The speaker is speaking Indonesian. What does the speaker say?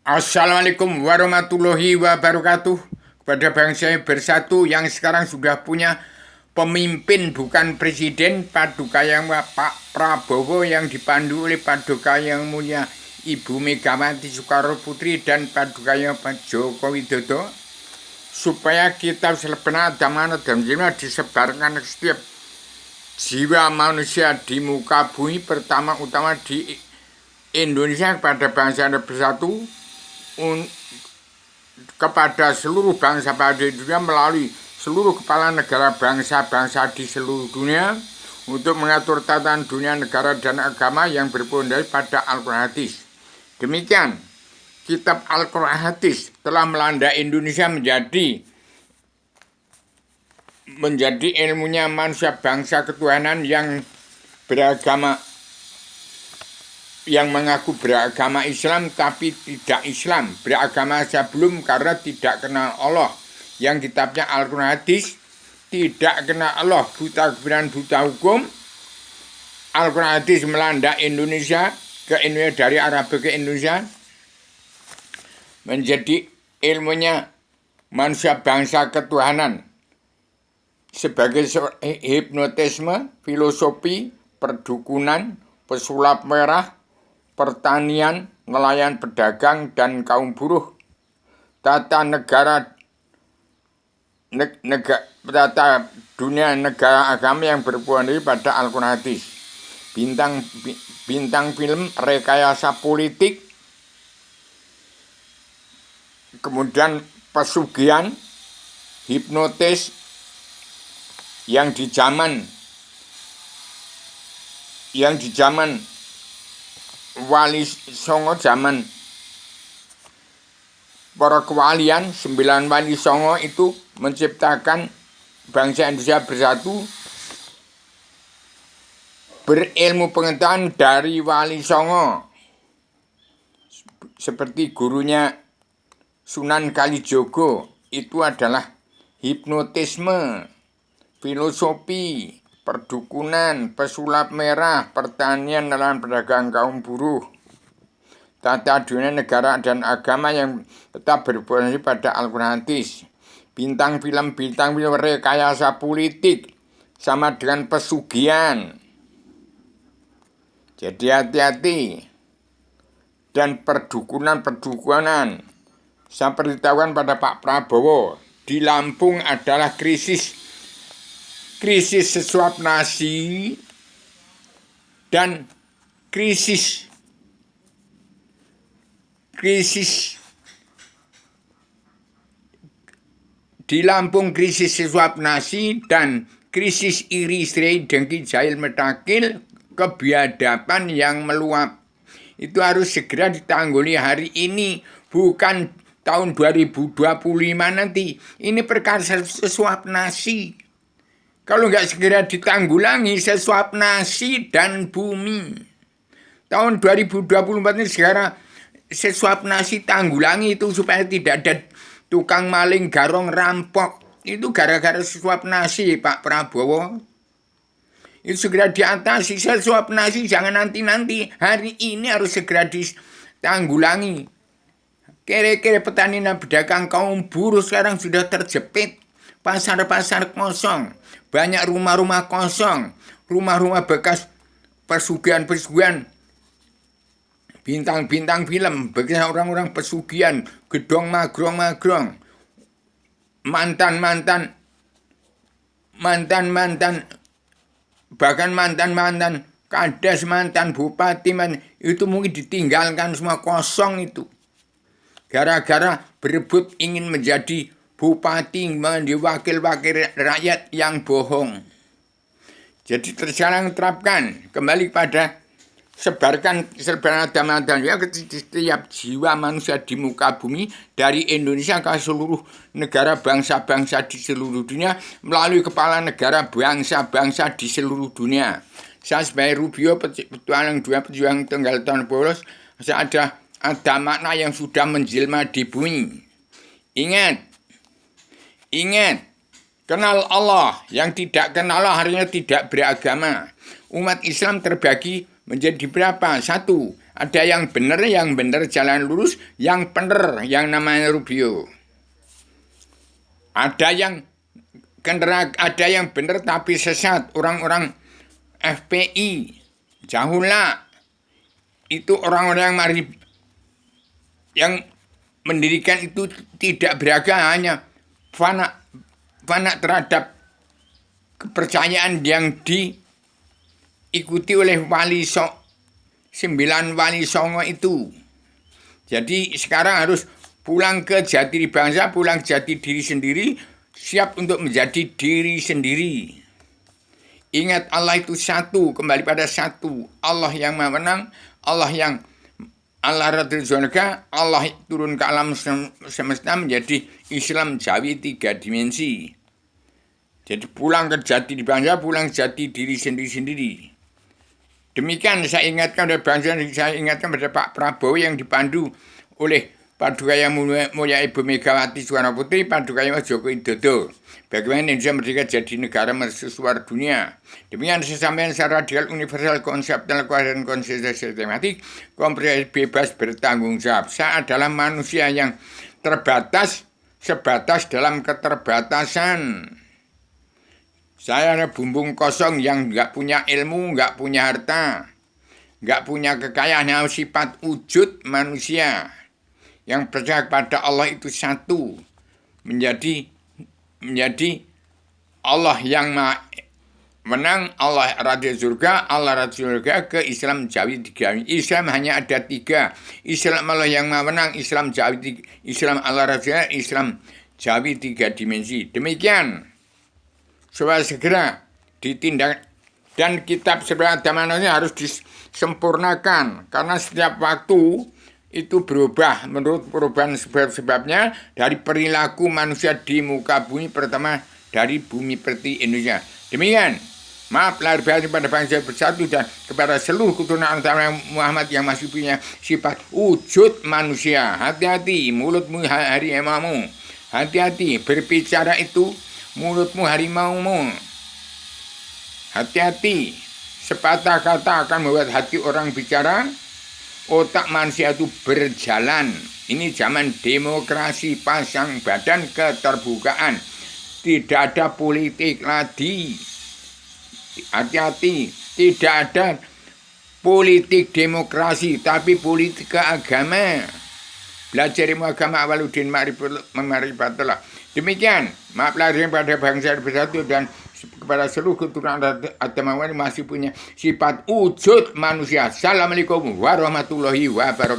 Assalamualaikum warahmatullahi wabarakatuh. Kepada bangsa yang bersatu yang sekarang sudah punya pemimpin bukan presiden, Paduka yang Pak Prabowo yang dipandu oleh Paduka yang mulia Ibu Megawati Soekarno Putri dan Paduka yang Pak Joko Widodo, supaya kitab sebenarnya agama dan jiwa disebarkan ke setiap jiwa manusia di muka bumi, pertama utama di Indonesia, kepada bangsa yang bersatu, kepada seluruh bangsa-bangsa di dunia melalui seluruh kepala negara bangsa-bangsa di seluruh dunia untuk mengatur tatanan dunia, negara, dan agama yang berpondasi pada Al-Quran Hadis. Demikian, kitab Al-Quran Hadis telah melanda Indonesia menjadi ilmunya manusia bangsa ketuhanan yang beragama, yang mengaku beragama Islam tapi tidak Islam, beragama sebelum karena tidak kenal Allah, yang kitabnya Al-Quran Hadis tidak kenal Allah, buta kebenaran, buta hukum. Al-Quran Hadis melanda Indonesia, dari Arab ke Indonesia, menjadi ilmunya manusia bangsa ketuhanan sebagai hipnotisme, filosofi, perdukunan, pesulap merah, pertanian, nelayan, pedagang, dan kaum buruh, tata negara, tata dunia, negara, agama yang berpondasi pada Al-Quran Hadis. Bintang film, rekayasa politik, kemudian pesugihan, hipnotis yang di zaman Wali Songo, zaman para kewalian, 9 Wali Songo itu menciptakan bangsa Indonesia bersatu berilmu pengetahuan dari Wali Songo, seperti gurunya Sunan Kalijogo. Itu adalah hipnotisme, filosofi, perdukunan, pesulap merah, pertanian, nelayan, pedagang, kaum buruh, tata dunia, negara, dan agama yang tetap berpondasi pada Al-Quran Hadis. Bintang film, rekayasa politik sama dengan pesugihan. Jadi hati-hati. Dan perdukunan. Saya beritahukan pada Pak Prabowo, di Lampung adalah krisis sesuap nasi dan krisis di Lampung, krisis sesuap nasi dan krisis iri istri, dengki, jahil, metakil, kebiadaban yang meluap. Itu harus segera ditangguli hari ini, bukan tahun 2025 nanti. Ini perkara sesuap nasi. Kalau nggak segera ditanggulangi, sesuap nasi dan bumi. Tahun 2024 ini segera sesuap nasi, tanggulangi itu supaya tidak ada tukang maling, garong, rampok. Itu gara-gara sesuap nasi, Pak Prabowo. Itu segera diatasi. Sesuap nasi jangan nanti-nanti. Hari ini harus segera ditanggulangi. Kira-kira petani dan pedagang, kaum buruh sekarang sudah terjepit. Pasar-pasar kosong. Banyak rumah-rumah kosong. Rumah-rumah bekas pesugihan. Bintang film, bekas orang-orang pesugihan, gedong magrong, mantan, bahkan mantan kades, mantan bupati, itu mungkin ditinggalkan semua, kosong itu. Gara-gara berebut ingin menjadi bupati, menjadi wakil-wakil rakyat yang bohong. Jadi tersekarang terapkan kembali pada sebarkan agama dan ya setiap jiwa manusia di muka bumi, dari Indonesia ke seluruh negara bangsa-bangsa di seluruh dunia melalui kepala negara bangsa-bangsa di seluruh dunia. Saya sebagai Rubio, petualang 2 pejuang tunggal tahun polos, saya ada makna yang sudah menjelma di bumi. Ingat, kenal Allah. Yang tidak kenal Allah harinya tidak beragama. Umat Islam terbagi menjadi berapa? 1. Ada yang benar jalan lurus, yang benar yang namanya Rubio. Ada yang benar tapi sesat, orang-orang FPI, jauhlah. Itu orang-orang yang mendirikan itu tidak beragama, hanya fana terhadap kepercayaan yang diikuti oleh 9 wali songo itu. Jadi sekarang harus pulang ke jati bangsa, pulang jati diri sendiri, siap untuk menjadi diri sendiri. Ingat Allah itu satu, kembali pada satu. Allah yang maha menang, Allah Rabbul Surga, Allah turun ke alam semesta menjadi Islam Jawi 3 dimensi. Jadi pulang ke jati bangsa, pulang jati diri sendiri-sendiri. Demikian saya ingatkan pada bangsa, saya ingatkan pada Pak Prabowo yang dipandu oleh Padukaya Mulia Ibu Megawati Soekarno Putri, Padukaya Mas Joko Widodo. Bagaimana Indonesia merdeka jadi negara mercusuar dunia. Demikian saya sampaikan secara radikal, universal, konseptual, dan konsisten sistematik, komprehensif, bebas, bertanggung jawab. Saya adalah manusia yang terbatas, sebatas dalam keterbatasan. Saya ada bumbung kosong yang nggak punya ilmu, nggak punya harta, nggak punya kekayaan, hanya sifat wujud manusia yang percaya kepada Allah itu satu, menjadi Allah yang menang, Allah Raja Surga, Allah Raja Surga ke Islam Jawi 3. Islam hanya ada 3. Islam Allah yang menang, Islam Jawi, Islam Allah Raja, Islam Jawi 3 dimensi. Demikian. Supaya segera ditindak, dan kitab sebenarnya manusia harus disempurnakan karena setiap waktu itu berubah menurut perubahan sebab-sebabnya dari perilaku manusia di muka bumi, pertama dari bumi seperti Indonesia. Demikian, maaf lahir batin pada bangsa bersatu dan kepada seluruh keturunan Muhammad yang masih punya sifat wujud manusia. Hati-hati mulutmu harimaumu, hati-hati berbicara itu mulutmu harimaumu. Hati-hati, sepatah kata akan membuat hati orang bicara, otak manusia itu berjalan. Ini zaman demokrasi, pasang badan, keterbukaan. Tidak ada politik lagi. Hati-hati, tidak ada politik demokrasi, tapi politik keagama. Belajar ilmu agama Awaluddin Ma'rifatullah. Demikian, maaf lahir pada bangsa bersatu dan kepada seluruh keturunan agama masih punya sifat wujud manusia. Assalamualaikum warahmatullahi wabarakatuh.